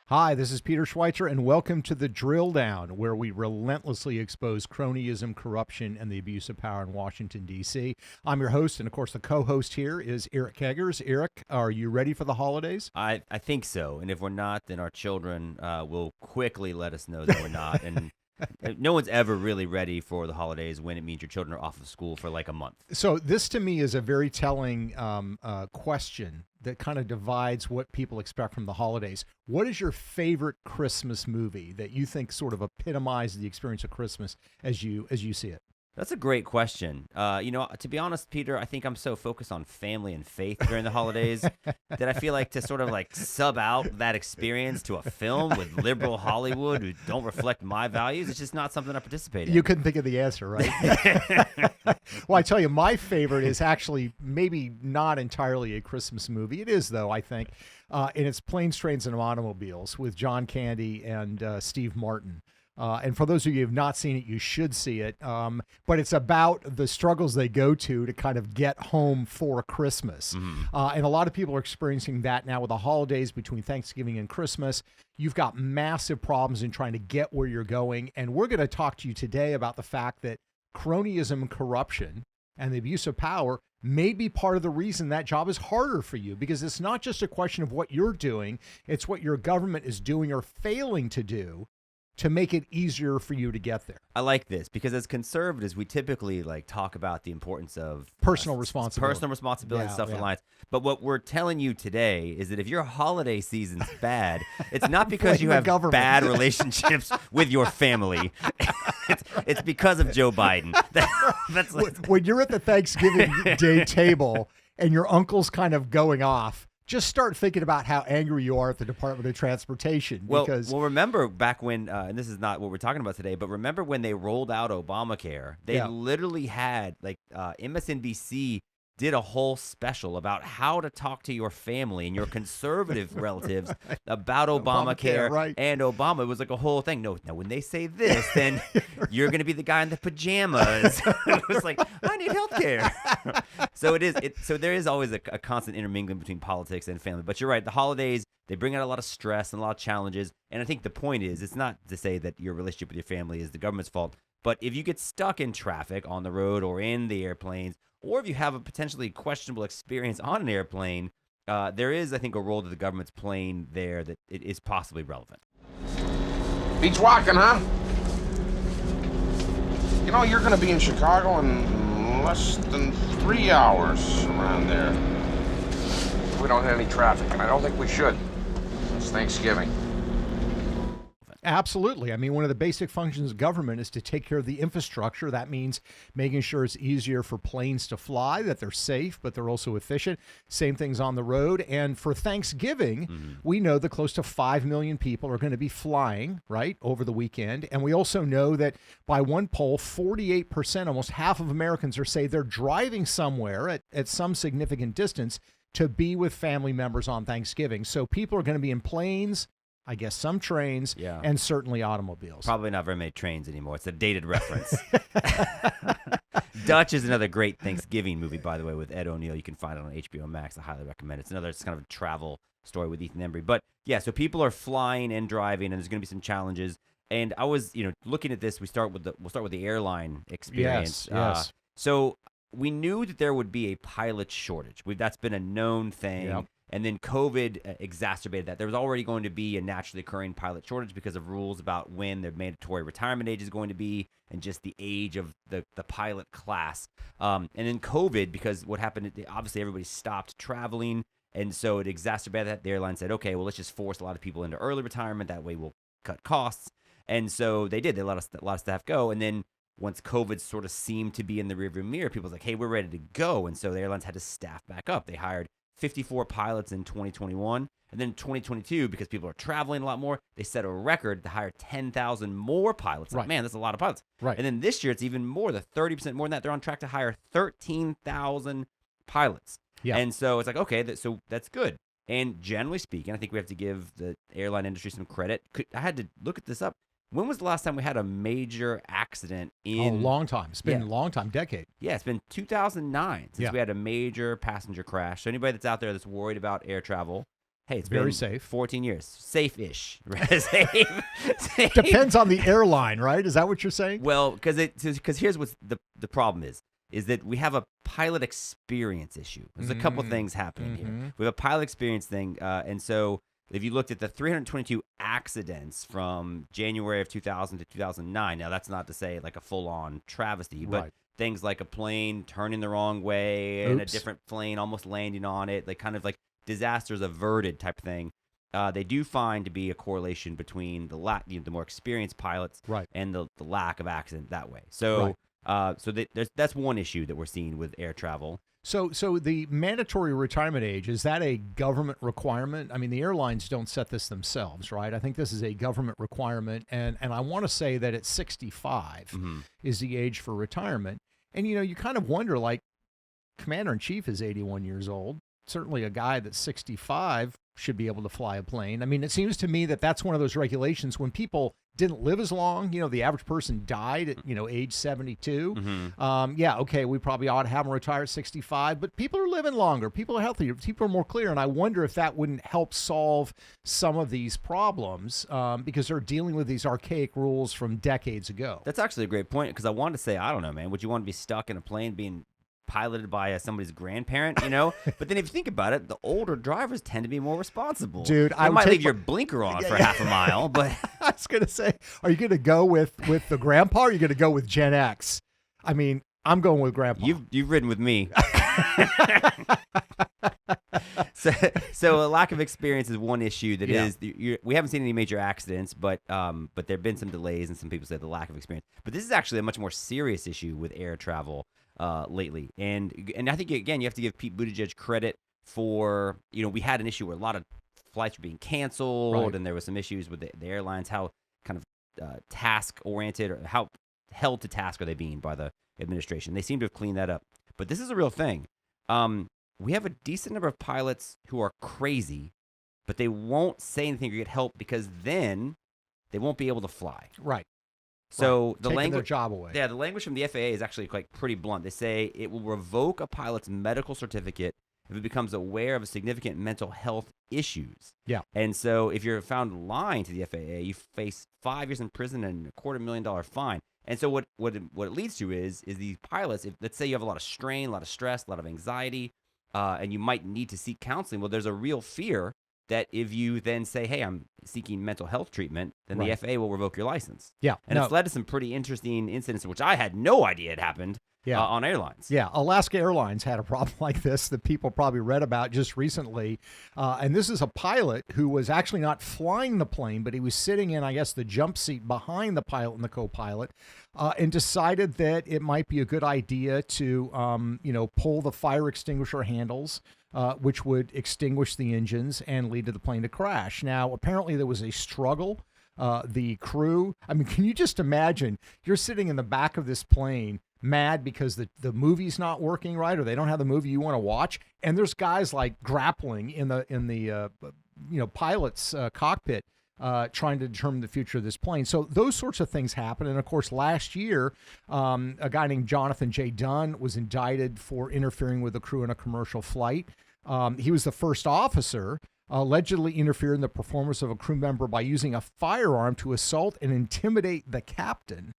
Hi, this is Peter Schweizer, and welcome to the Drilldown, where we relentlessly expose cronyism, corruption, and the abuse of power in Washington, D.C. I'm your host, and of course, the co-host here is Eric Keggers. Eric, are you ready for the holidays? I think so, and if we're not, then our children will quickly let us know that we're not, and no one's ever really ready for the holidays when it means your children are off of school for like a month. So this, to me, is a very telling question that kind of divides what people expect from the holidays. What is your favorite Christmas movie that you think sort of epitomizes the experience of Christmas as you see it? That's a great question. To be honest, Peter, I think I'm so focused on family and faith during the holidays that I feel like to sort of like sub out that experience to a film with liberal Hollywood who don't reflect my values, it's just not something I participate in. You couldn't think of the answer, right? Well, I tell you, my favorite is actually maybe not entirely a Christmas movie. It is, though, I think. And it's Planes, Trains, and Automobiles with John Candy and Steve Martin. And for those of you who have not seen it, you should see it. But it's about the struggles they go to kind of get home for Christmas. Mm-hmm. And a lot of people are experiencing that now with the holidays between Thanksgiving and Christmas. You've got massive problems in trying to get where you're going. And we're going to talk to you today about the fact that cronyism and corruption and the abuse of power may be part of the reason that job is harder for you, because it's not just a question of what you're doing. It's what your government is doing or failing to do to make it easier for you to get there. I like this because as conservatives, we typically like talk about the importance of personal responsibility, and self-reliance. But what we're telling you today is that if your holiday season's bad, it's not because you have bad relationships with your family. It's because of Joe Biden. When you're at the Thanksgiving Day table and your uncle's kind of going off, just start thinking about how angry you are at the Department of Transportation. Well, remember back when, and this is not what we're talking about today, but remember when they rolled out Obamacare, they literally had, MSNBC did a whole special about how to talk to your family and your conservative relatives about Obamacare and Obama. It was like a whole thing. No, now when they say this, then you're going to be the guy in the pajamas. It was like, I need health care. So there is always a constant intermingling between politics and family. But you're right, the holidays, they bring out a lot of stress and a lot of challenges. And I think the point is, it's not to say that your relationship with your family is the government's fault. But if you get stuck in traffic on the road or in the airplanes, or if you have a potentially questionable experience on an airplane, there is, I think, a role that the government's playing there that it is possibly relevant. Beats walking, huh? You know, you're going to be in Chicago in less than 3 hours around there. We don't have any traffic, and I don't think we should. It's Thanksgiving. Absolutely. I mean, one of the basic functions of government is to take care of the infrastructure. That means making sure it's easier for planes to fly, that they're safe, but they're also efficient. Same things on the road. And for Thanksgiving, we know that close to 5 million people are going to be flying, right, over the weekend. And we also know that by one poll, 48%, almost half of Americans say they're driving somewhere at some significant distance to be with family members on Thanksgiving. So people are going to be in planes, I guess some trains, and certainly automobiles. Probably not very many trains anymore. It's a dated reference. Dutch is another great Thanksgiving movie, by the way, with Ed O'Neill. You can find it on HBO Max. I highly recommend it. It's kind of a travel story with Ethan Embry. But yeah, so people are flying and driving, and there's going to be some challenges. And I was, looking at this. We'll start with the Airline Experience. Yes. So we knew that there would be a pilot shortage. That's been a known thing. Yep. And then COVID exacerbated that. There was already going to be a naturally occurring pilot shortage because of rules about when their mandatory retirement age is going to be and just the age of the pilot class. And then COVID, because what happened, obviously everybody stopped traveling, and so it exacerbated that. The airline said, okay, well, let's just force a lot of people into early retirement. That way we'll cut costs. And so they did. They let a lot of staff go. And then once COVID sort of seemed to be in the rearview mirror, people was like, hey, we're ready to go. And so the airlines had to staff back up. They hired 54 pilots in 2021. And then 2022, because people are traveling a lot more, they set a record to hire 10,000 more pilots. Like, man, that's a lot of pilots. Right. And then this year, it's even more, 30% more than that. They're on track to hire 13,000 pilots. Yeah. And so it's like, okay, so that's good. And generally speaking, I think we have to give the airline industry some credit. I had to look at this up. When was the last time we had a major accident in... a long time. It's been a long time, decade. Yeah, it's been 2009 since we had a major passenger crash. So anybody that's out there that's worried about air travel, hey, it's very been safe. 14 years. Safe-ish. Safe. Depends on the airline, right? Is that what you're saying? Well, because here's what the problem is that we have a pilot experience issue. There's a couple things happening here. We have a pilot experience thing, and so if you looked at the 322 accidents from January of 2000 to 2009, now that's not to say like a full-on travesty, but things like a plane turning the wrong way and a different plane almost landing on it, like kind of like disasters averted type thing. They do find to be a correlation between the more experienced pilots and the lack of accident that way. So, that's one issue that we're seeing with air travel. So the mandatory retirement age, is that a government requirement? I mean, the airlines don't set this themselves, right? I think this is a government requirement, and I want to say that at 65 is the age for retirement. And, you kind of wonder, like, Commander-in-Chief is 81 years old. Certainly a guy that's 65 should be able to fly a plane. I mean, it seems to me that that's one of those regulations when people didn't live as long, the average person died at, age 72. We probably ought to have them retire at 65, but people are living longer. People are healthier. People are more clear. And I wonder if that wouldn't help solve some of these problems because they're dealing with these archaic rules from decades ago. That's actually a great point because I wanted to say, I don't know, man, would you want to be stuck in a plane being piloted by somebody's grandparent, But then if you think about it, the older drivers tend to be more responsible. Dude, I might leave your blinker on for half a mile, but I was going to say, are you going to go with the grandpa or are you going to go with Gen X? I mean, I'm going with grandpa. You've ridden with me. So a lack of experience is one issue that is we haven't seen any major accidents, but there've been some delays and some people say the lack of experience. But this is actually a much more serious issue with air travel lately. And I think, again, you have to give Pete Buttigieg credit for, we had an issue where a lot of flights were being canceled and there was some issues with the airlines, how kind of task-oriented or how held to task are they being by the administration. They seem to have cleaned that up. But this is a real thing. We have a decent number of pilots who are crazy, but they won't say anything or get help because then they won't be able to fly. Right. So the taking language, their job away. Yeah, the language from the FAA is actually pretty blunt. They say it will revoke a pilot's medical certificate if it becomes aware of significant mental health issues. Yeah. And so if you're found lying to the FAA, you face 5 years in prison and a $250,000 fine. And so what it leads to is these pilots, if let's say you have a lot of strain, a lot of stress, a lot of anxiety, and you might need to seek counseling, well, there's a real fear that if you then say, hey, I'm seeking mental health treatment, then the FAA will revoke your license. Yeah. And it's led to some pretty interesting incidents, which I had no idea had happened on airlines. Yeah. Alaska Airlines had a problem like this that people probably read about just recently. And this is a pilot who was actually not flying the plane, but he was sitting in, I guess, the jump seat behind the pilot and the co-pilot and decided that it might be a good idea to, pull the fire extinguisher handles, which would extinguish the engines and lead to the plane to crash. Now, apparently there was a struggle. The crew, I mean, can you just imagine you're sitting in the back of this plane mad because the movie's not working right or they don't have the movie you want to watch, and there's guys like grappling in the pilot's cockpit trying to determine the future of this plane. So those sorts of things happen. And of course, last year, a guy named Jonathan J. Dunn was indicted for interfering with the crew in a commercial flight. He was the first officer allegedly interfered in the performance of a crew member by using a firearm to assault and intimidate the captain.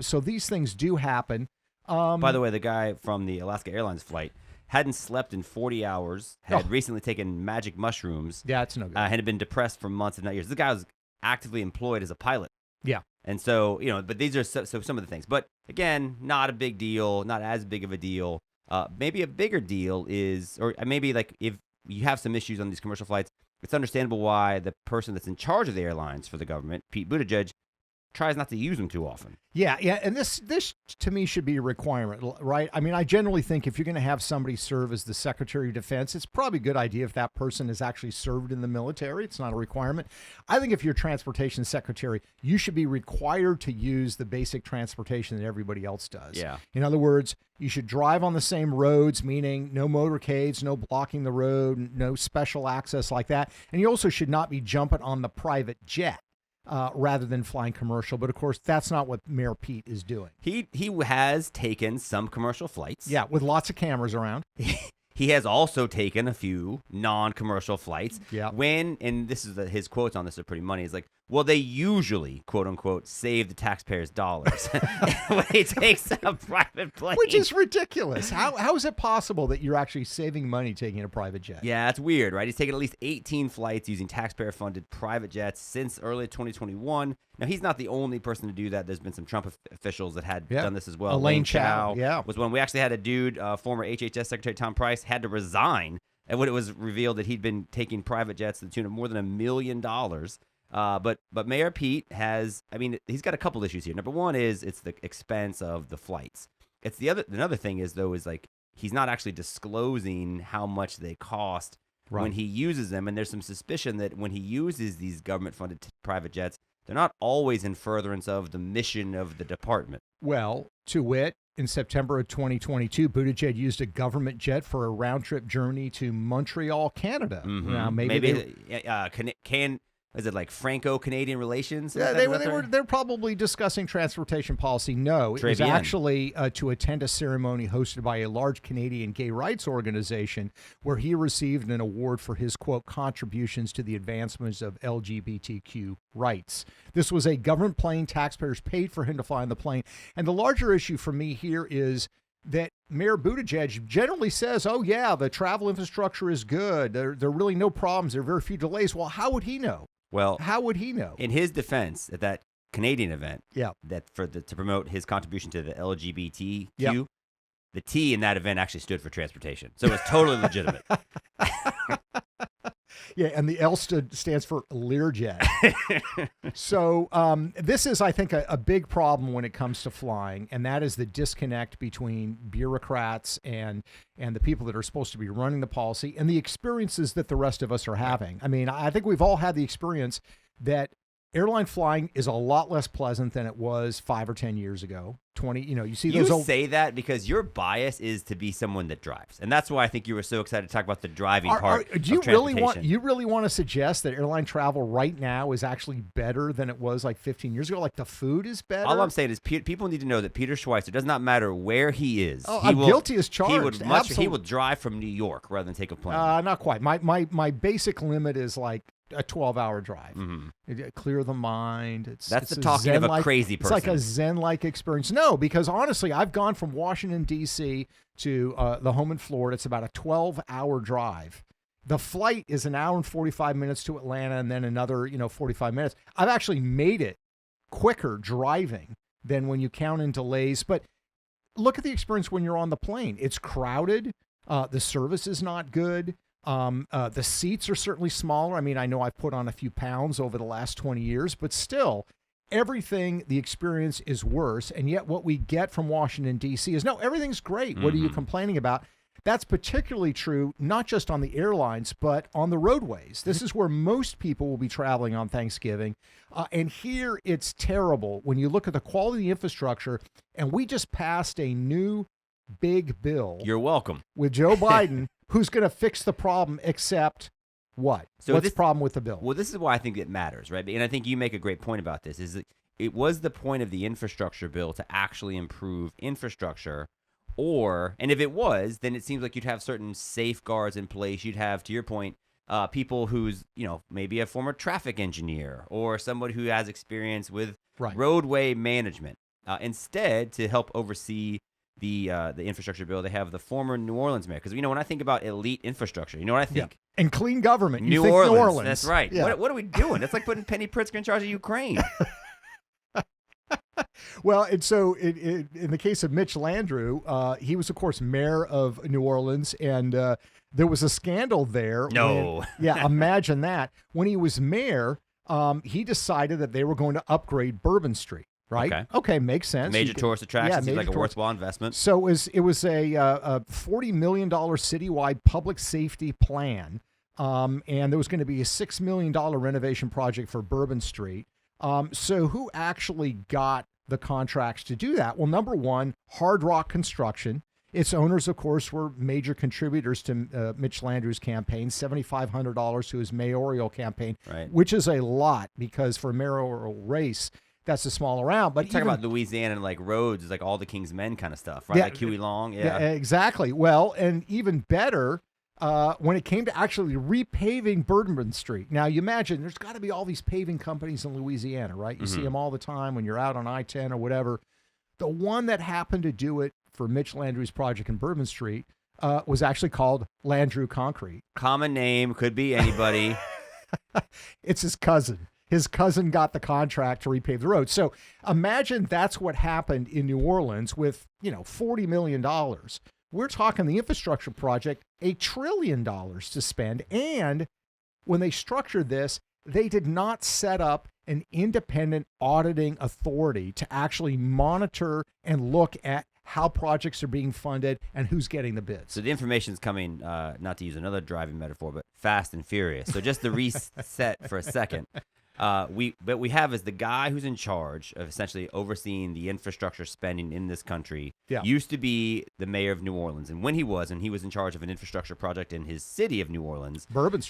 So these things do happen. By the way, the guy from the Alaska Airlines flight hadn't slept in 40 hours, had recently taken magic mushrooms. Yeah, it's no good. Had been depressed for months, if not years. This guy was actively employed as a pilot. Yeah. And so, but these are some of the things. But again, not a big deal, not as big of a deal. Maybe a bigger deal is, or maybe like if you have some issues on these commercial flights, it's understandable why the person that's in charge of the airlines for the government, Pete Buttigieg, tries not to use them too often. Yeah, and this to me should be a requirement, right? I mean, I generally think if you're going to have somebody serve as the Secretary of Defense, it's probably a good idea if that person has actually served in the military. It's not a requirement. I think if you're Transportation Secretary, you should be required to use the basic transportation that everybody else does. Yeah. In other words, you should drive on the same roads, meaning no motorcades, no blocking the road, no special access like that. And you also should not be jumping on the private jet. Rather than flying commercial. But of course, that's not what Mayor Pete is doing. He has taken some commercial flights. Yeah, with lots of cameras around. He has also taken a few non-commercial flights. Yeah. And this is his quotes on this are pretty money. He's like, well, they usually, quote unquote, save the taxpayers' dollars when he takes a private plane. Which is ridiculous. How is it possible that you're actually saving money taking a private jet? Yeah, that's weird, right? He's taken at least 18 flights using taxpayer-funded private jets since early 2021. Now, he's not the only person to do that. There's been some Trump officials that had done this as well. Elaine Chao was one. We actually had a dude, former HHS Secretary Tom Price, had to resign. And when it was revealed that he'd been taking private jets to the tune of more than $1 million. But Mayor Pete has, he's got a couple issues here. Number one is it's the expense of the flights. It's another thing is like he's not actually disclosing how much they cost when he uses them. And there's some suspicion that when he uses these government-funded private jets, they're not always in furtherance of the mission of the department. Well, to wit, in September of 2022, Buttigieg used a government jet for a round-trip journey to Montreal, Canada. Mm-hmm. Now, is it like Franco-Canadian relations? Yeah, they're probably discussing transportation policy. No, it was actually to attend a ceremony hosted by a large Canadian gay rights organization where he received an award for his, quote, contributions to the advancements of LGBTQ rights. This was a government plane. Taxpayers paid for him to fly on the plane. And the larger issue for me here is that Mayor Buttigieg generally says, oh, yeah, the travel infrastructure is good. There are really no problems. There are very few delays. Well, how would he know? Well, how would he know? In his defense, at that Canadian event, that to promote his contribution to the LGBTQ, the T in that event actually stood for transportation, so it was totally legitimate. Yeah, and the L stands for Learjet. So this is, I think, a big problem when it comes to flying, and that is the disconnect between bureaucrats and the people that are supposed to be running the policy and the experiences that the rest of us are having. I mean, I think we've all had the experience that airline flying is a lot less pleasant than it was 5 or 10 years ago. 20, you see those. You say that because your bias is to be someone that drives, and that's why I think you were so excited to talk about the driving part. Do you really want to suggest that airline travel right now is actually better than it was like 15 years ago? Like the food is better. All I'm saying is people need to know that Peter Schweizer does not matter where he is. Guilty as charged. He will drive from New York rather than take a plane. Not quite. My basic limit is like a 12-hour drive. Mm-hmm. Clear the mind. That's the talking of a crazy person. It's like a Zen-like experience. No, because honestly, I've gone from Washington, D.C. to the home in Florida. It's about a 12-hour drive. The flight is an hour and 45 minutes to Atlanta and then another, 45 minutes. I've actually made it quicker driving than when you count in delays. But look at the experience when you're on the plane. It's crowded. The service is not good. The seats are certainly smaller. I mean, I know I've put on a few pounds over the last 20 years, but still, everything, the experience is worse. And yet what we get from Washington, D.C. is, no, everything's great. Mm-hmm. What are you complaining about? That's particularly true, not just on the airlines, but on the roadways. This is where most people will be traveling on Thanksgiving. And here it's terrible when you look at the quality of the infrastructure. And we just passed a new big bill. You're welcome. With Joe Biden. Who's going to fix the problem except what? So what's the problem with the bill? Well, this is why I think it matters, right? And I think you make a great point about this, is that it was the point of the infrastructure bill to actually improve infrastructure. And if it was, then it seems like you'd have certain safeguards in place. You'd have, to your point, people who's, maybe a former traffic engineer or somebody who has experience with roadway management. Instead, to help oversee the infrastructure bill, they have the former New Orleans mayor. Because when I think about elite infrastructure, you know what I think? Yeah. And clean government. New Orleans. That's right. Yeah. What are we doing? It's like putting Penny Pritzker in charge of Ukraine. Well, and so in the case of Mitch Landrieu, he was, of course, mayor of New Orleans, and there was a scandal there. No. Imagine that. When he was mayor, he decided that they were going to upgrade Bourbon Street. Right. Okay. Makes sense. Major tourist attraction. Seems like a worthwhile investment. So it was a $40 million citywide public safety plan, and there was going to be a $6 million renovation project for Bourbon Street. So who actually got the contracts to do that? Well, number one, Hard Rock Construction. Its owners, of course, were major contributors to Mitch Landrieu's campaign, $7,500 to his mayoral campaign, which is a lot because for a mayoral race, That's a smaller round. But you talk about Louisiana and like roads, is like all the King's Men kind of stuff, right? Yeah, like Huey Long. Yeah, exactly. Well, and even better, when it came to actually repaving Bourbon Street. Now, you imagine there's got to be all these paving companies in Louisiana, right? You see them all the time when you're out on I-10 or whatever. The one that happened to do it for Mitch Landrieu's project in Bourbon Street was actually called Landrieu Concrete. Common name, could be anybody. It's his cousin. His cousin got the contract to repave the road. So imagine that's what happened in New Orleans with, $40 million. We're talking the infrastructure project, $1 trillion to spend. And when they structured this, they did not set up an independent auditing authority to actually monitor and look at how projects are being funded and who's getting the bids. So the information's coming, not to use another driving metaphor, but fast and furious. So just to reset for a second, what we have is the guy who's in charge of essentially overseeing the infrastructure spending in this country used to be the mayor of New Orleans. And when he was in charge of an infrastructure project in his city of New Orleans, Bourbon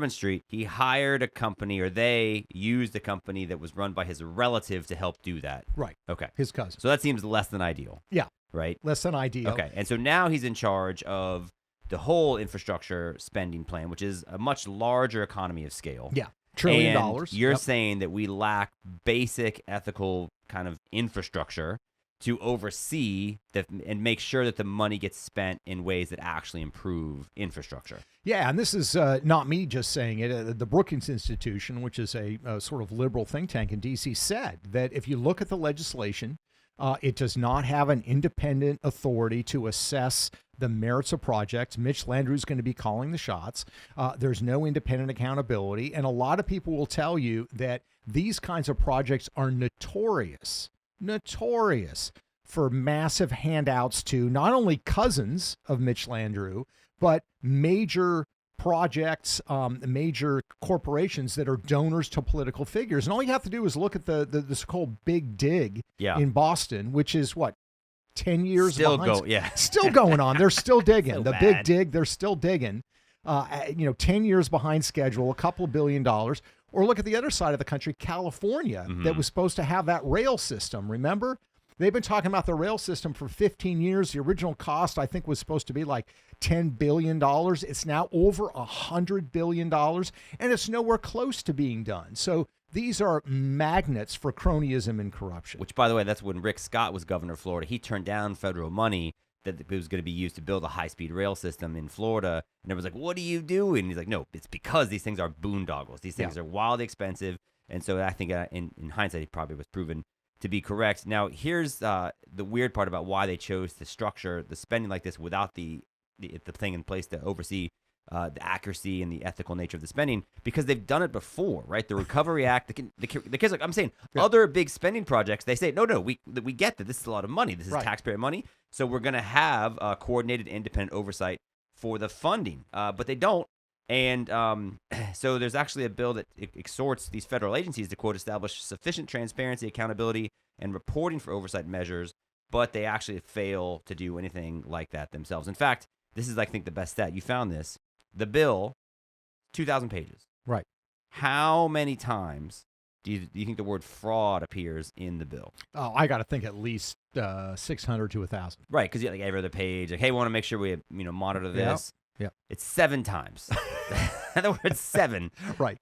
Street, he hired a company, or they used a company that was run by his relative to help do that. Right. Okay. His cousin. So that seems less than ideal. Yeah. Right? Less than ideal. Okay. And so now he's in charge of the whole infrastructure spending plan, which is a much larger economy of scale. Yeah. $1 trillion. And you're saying that we lack basic ethical kind of infrastructure to oversee and make sure that the money gets spent in ways that actually improve infrastructure. Yeah, and this is not me just saying it. The Brookings Institution, which is a sort of liberal think tank in D.C., said that if you look at the legislation, it does not have an independent authority to assess the merits of projects. Mitch Landrieu is going to be calling the shots. There's no independent accountability. And a lot of people will tell you that these kinds of projects are notorious for massive handouts to not only cousins of Mitch Landrieu, but major projects, major corporations that are donors to political figures. And all you have to do is look at the so-called Big Dig in Boston, which is what, 10 years still behind? Still going on. They're still digging. So the bad. Big Dig, they're still digging. 10 years behind schedule, a couple of $1 billion. Or look at the other side of the country, California, that was supposed to have that rail system. Remember? They've been talking about the rail system for 15 years. The original cost, I think, was supposed to be like $10 billion. It's now over $100 billion, and it's nowhere close to being done. So these are magnets for cronyism and corruption. Which, by the way, that's when Rick Scott was governor of Florida. He turned down federal money that was going to be used to build a high-speed rail system in Florida. And everyone's like, what are you doing? And he's like, no, it's because these things are boondoggles. These things are wildly expensive. And so I think in hindsight, he probably was proven to be correct. Now, here's the weird part about why they chose to structure the spending like this without the thing in place to oversee the accuracy and the ethical nature of the spending, because they've done it before, right? The Recovery Act, the kids, like I'm saying, other big spending projects, they say, no, we get that this is a lot of money. This is taxpayer money. So we're going to have coordinated independent oversight for the funding, but they don't. And so there's actually a bill that exhorts these federal agencies to, quote, establish sufficient transparency, accountability, and reporting for oversight measures, but they actually fail to do anything like that themselves. In fact, this is, I think, the best stat. You found this. The bill, 2,000 pages. Right. How many times do you think the word fraud appears in the bill? Oh, I got to think at least 600 to 1,000. Right, because like every other page, like, hey, we want to make sure we monitor this. Yeah. It's 7 times. In other words, 7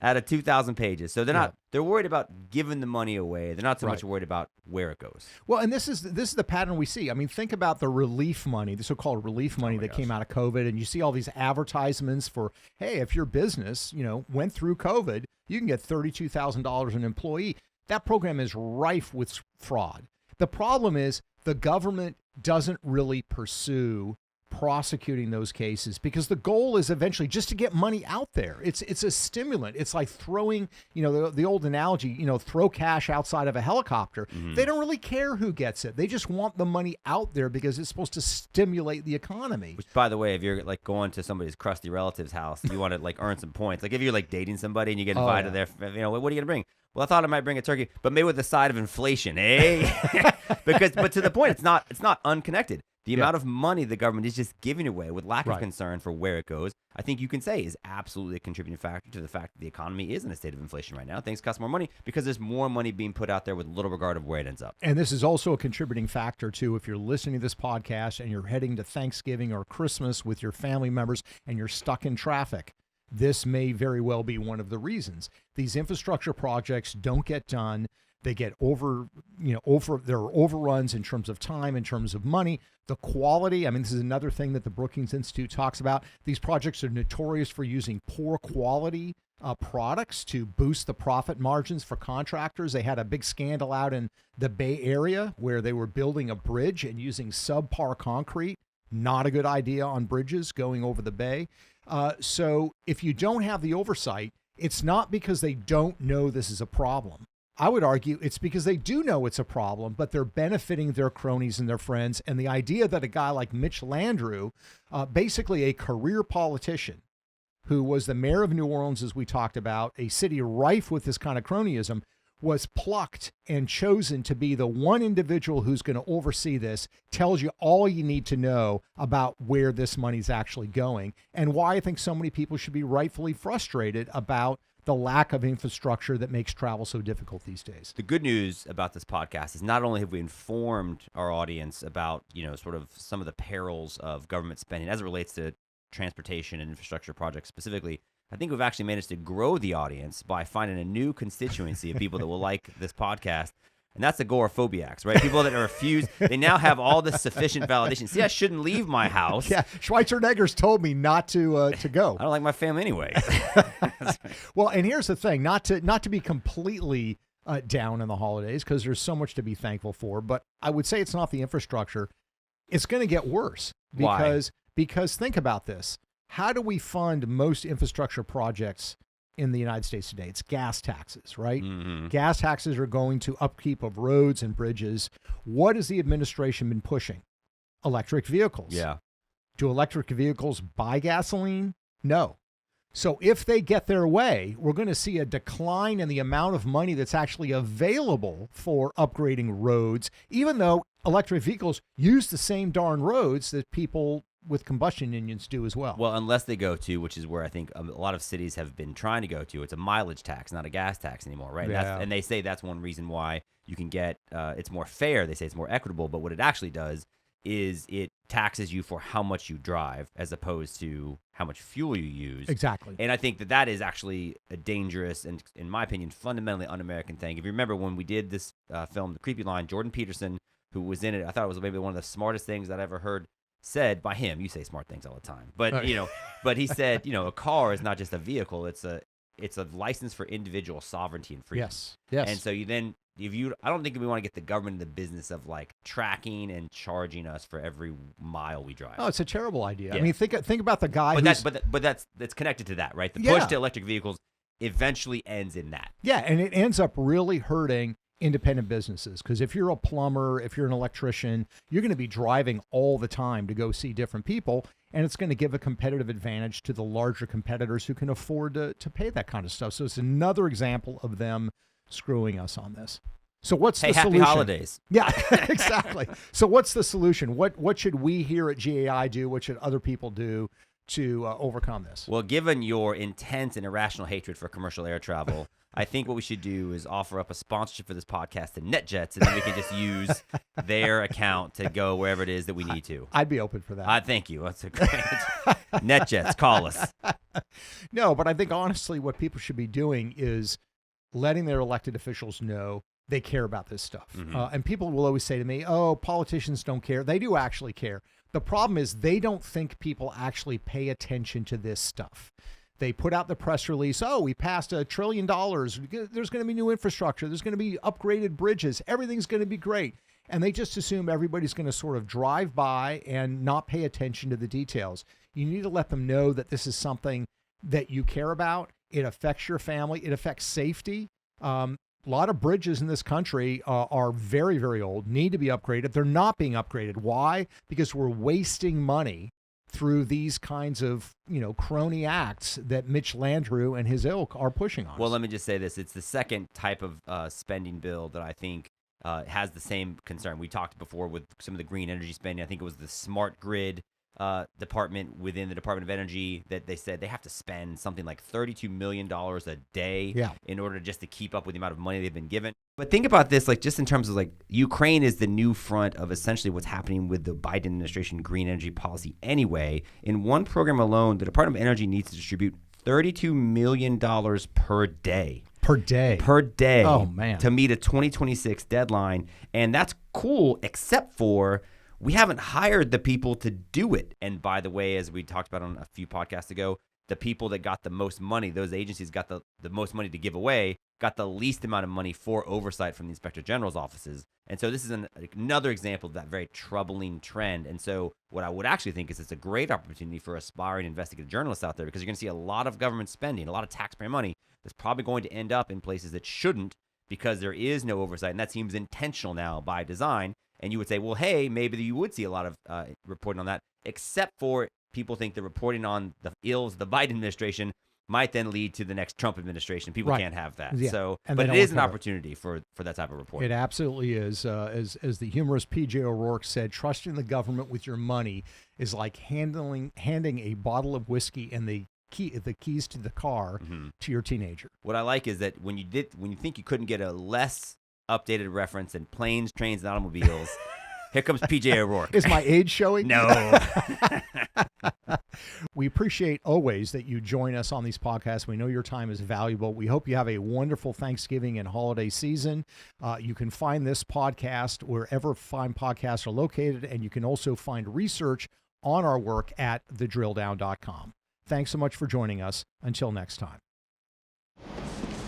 out of 2,000 pages. So they're worried about giving the money away. They're not so much worried about where it goes. Well, and this is the pattern we see. I mean, think about the relief money, the so-called relief money that came out of COVID, and you see all these advertisements for, hey, if your business, went through COVID, you can get $32,000 an employee. That program is rife with fraud. The problem is the government doesn't really pursue prosecuting those cases, because the goal is eventually just to get money out there. It's a stimulant. It's like throwing, the old analogy, throw cash outside of a helicopter. They don't really care who gets it. They just want the money out there because it's supposed to stimulate the economy. Which, by the way, if you're like going to somebody's crusty relative's house, you want to like earn some points. Like if you're like dating somebody and you get invited there, what are you going to bring? Well, I thought I might bring a turkey, but maybe with the side of inflation, eh? But to the point, it's not unconnected. The amount of money the government is just giving away with lack of Right. concern for where it goes, I think you can say is absolutely a contributing factor to the fact that the economy is in a state of inflation right now. Things cost more money because there's more money being put out there with little regard of where it ends up. And this is also a contributing factor, too, if you're listening to this podcast and you're heading to Thanksgiving or Christmas with your family members and you're stuck in traffic. This may very well be one of the reasons. These infrastructure projects don't get done. They get there are overruns in terms of time, in terms of money. The quality, I mean, this is another thing that the Brookings Institute talks about. These projects are notorious for using poor quality products to boost the profit margins for contractors. They had a big scandal out in the Bay Area where they were building a bridge and using subpar concrete. Not a good idea on bridges going over the bay. So if you don't have the oversight, it's not because they don't know this is a problem. I would argue it's because they do know it's a problem, but they're benefiting their cronies and their friends. And the idea that a guy like Mitch Landrieu, basically a career politician who was the mayor of New Orleans, as we talked about, a city rife with this kind of cronyism, was plucked and chosen to be the one individual who's going to oversee this, tells you all you need to know about where this money's actually going and why I think so many people should be rightfully frustrated about the lack of infrastructure that makes travel so difficult these days. The good news about this podcast is not only have we informed our audience about, sort of some of the perils of government spending as it relates to transportation and infrastructure projects specifically, I think we've actually managed to grow the audience by finding a new constituency of people that will like this podcast. And that's the agoraphobiacs, right? People that refuse. They now have all this sufficient validation. See, I shouldn't leave my house. Yeah, Schweizer Neggers told me not to go. I don't like my family anyway. Well, and here's the thing: not to be completely down in the holidays, because there's so much to be thankful for. But I would say it's not the infrastructure. It's going to get worse because think about this: how do we fund most infrastructure projects in the United States today? It's gas taxes, right? Mm-hmm. Gas taxes are going to upkeep of roads and bridges. What has the administration been pushing? Electric vehicles. Yeah. Do electric vehicles buy gasoline? No. So if they get their way, we're going to see a decline in the amount of money that's actually available for upgrading roads, even though electric vehicles use the same darn roads that people with combustion engines do as well. Well, unless they go to, which is where I think a lot of cities have been trying to go to, it's a mileage tax, not a gas tax anymore, right? Yeah. And they say that's one reason why you can get, it's more fair. They say it's more equitable, but what it actually does is it taxes you for how much you drive as opposed to how much fuel you use. Exactly. And I think that is actually a dangerous and, in my opinion, fundamentally un-American thing. If you remember when we did this film, The Creepy Line, Jordan Peterson, who was in it, I thought it was maybe one of the smartest things I'd ever heard said by him. You say smart things all the time, but but he said, a car is not just a vehicle; it's a license for individual sovereignty and freedom. Yes. And so I don't think we want to get the government in the business of like tracking and charging us for every mile we drive. Oh, it's a terrible idea. Yeah. I mean, think about the guy. But that's connected to that, right? The push to electric vehicles eventually ends in that. Yeah, and it ends up really hurting independent businesses, because if you're a plumber, if you're an electrician, you're going to be driving all the time to go see different people, and it's going to give a competitive advantage to the larger competitors who can afford to pay that kind of stuff. So it's another example of them screwing us on this. So what's the solution? Happy holidays. Yeah, exactly. So what's the solution? What should we here at GAI do? What should other people do to overcome this? Well, given your intense and irrational hatred for commercial air travel, I think what we should do is offer up a sponsorship for this podcast to NetJets, and then we can just use their account to go wherever it is that we need to. I'd be open for that. Thank you. That's a great NetJets. Call us. No, but I think honestly what people should be doing is letting their elected officials know they care about this stuff. Mm-hmm. And people will always say to me, oh, politicians don't care. They do actually care. The problem is they don't think people actually pay attention to this stuff. They put out the press release, oh, we passed $1 trillion. There's going to be new infrastructure. There's going to be upgraded bridges. Everything's going to be great. And they just assume everybody's going to sort of drive by and not pay attention to the details. You need to let them know that this is something that you care about. It affects your family. It affects safety. A lot of bridges in this country are very, very old, need to be upgraded. They're not being upgraded. Why? Because we're wasting money through these kinds of, crony acts that Mitch Landrieu and his ilk are pushing on us. Well, let me just say this. It's the second type of spending bill that I think has the same concern. We talked before with some of the green energy spending. I think it was the smart grid department within the Department of Energy that they said they have to spend something like $32 million a day in order just to keep up with the amount of money they've been given. But think about this, like just in terms of like Ukraine is the new front of essentially what's happening with the Biden administration green energy policy anyway. In one program alone, the Department of Energy needs to distribute $32 million per day. Per day. Oh, man. To meet a 2026 deadline. And that's cool, except for we haven't hired the people to do it. And by the way, as we talked about on a few podcasts ago, the people that got the most money, those agencies got the most money to give away, got the least amount of money for oversight from the Inspector General's offices. And so this is another example of that very troubling trend. And so what I would actually think is it's a great opportunity for aspiring investigative journalists out there, because you're going to see a lot of government spending, a lot of taxpayer money that's probably going to end up in places that shouldn't, because there is no oversight. And that seems intentional now by design. And you would say, well, hey, maybe you would see a lot of reporting on that, except for people think the reporting on the ills of the Biden administration might then lead to the next Trump administration. People can't have that. Yeah. So, And but they it don't is an cover it. opportunity for that type of reporting. It absolutely is. As the humorous P.J. O'Rourke said, trusting the government with your money is like handing a bottle of whiskey and the keys to the car to your teenager. What I like is that when you think you couldn't get a less updated reference than planes, trains, and automobiles, here comes P.J. O'Rourke. Is my age showing? No. We appreciate always that you join us on these podcasts. We know your time is valuable. We hope you have a wonderful Thanksgiving and holiday season. You can find this podcast wherever fine podcasts are located, and you can also find research on our work at thedrilldown.com. Thanks so much for joining us. Until next time.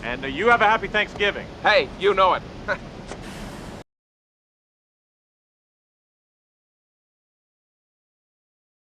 And you have a happy Thanksgiving. Hey, you know it.